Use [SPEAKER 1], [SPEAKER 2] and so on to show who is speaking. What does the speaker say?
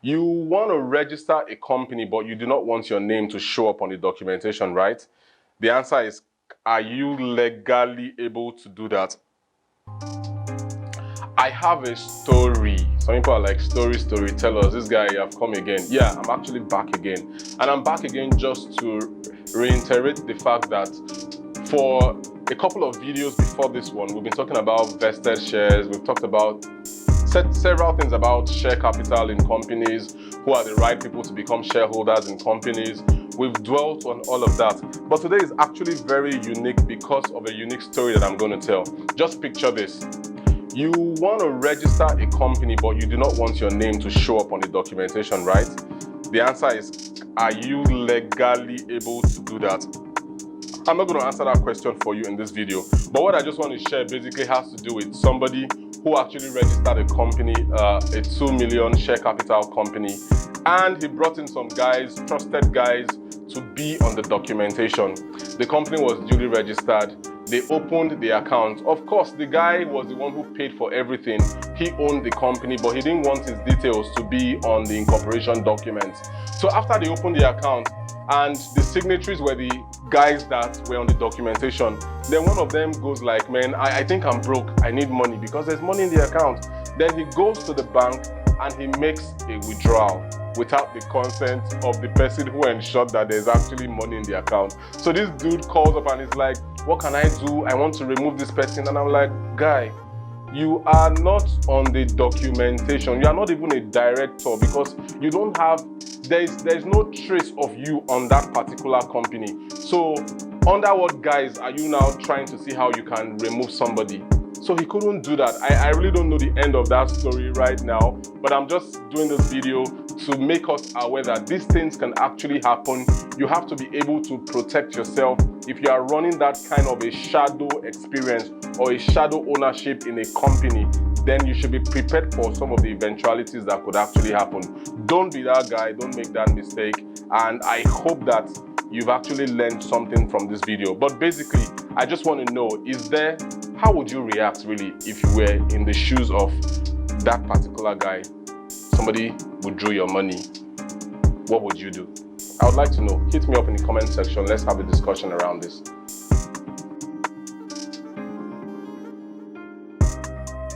[SPEAKER 1] You want to register a company, but you do not want your name to show up on the documentation, right? The answer is, are you legally able to do that? I have a story. Some people are like, story, tell us. This guy, you have come again. Yeah, I'm actually back again. And I'm back again just to reiterate the fact that for a couple of videos before this one, we've been talking about vested shares. We've talked about several things about share capital in companies, who are the right people to become shareholders in companies. We've dwelt on all of that. But today is actually very unique because of a unique story that I'm going to tell. Just picture this. You want to register a company, but you do not want your name to show up on the documentation, right? The answer is, are you legally able to do that? I'm not going to answer that question for you in this video, but what I just want to share basically has to do with somebody who actually registered a company, a 2 million share capital company, and he brought in some guys, trusted guys, to be on the documentation. The company was duly registered. They opened the account. Of course, the guy was the one who paid for everything. He owned the company, but he didn't want his details to be on the incorporation documents. So after they opened the account and the signatories were the guys that were on the documentation, then one of them goes like, man, I think I'm broke. I need money because there's money in the account. Then he goes to the bank and he makes a withdrawal without the consent of the person who ensured that there's actually money in the account. So this dude calls up and is like, what can I do? I want to remove this person. And I'm like, guy, you are not on the documentation. You are not even a director because you don't have, there's no trace of you on that particular company. So under what guise are you now trying to see how you can remove somebody? So he couldn't do that. I really don't know the end of that story right now, but I'm just doing this video to make us aware that these things can actually happen. You have to be able to protect yourself. If you are running that kind of a shadow experience or a shadow ownership in a company, then you should be prepared for some of the eventualities that could actually happen. Don't be that guy, don't make that mistake. And I hope that you've actually learned something from this video. But basically, I just want to know, how would you react really if you were in the shoes of that particular guy? Somebody withdrew your money. What would you do? I would like to know. Hit me up in the comment section. Let's have a discussion around this.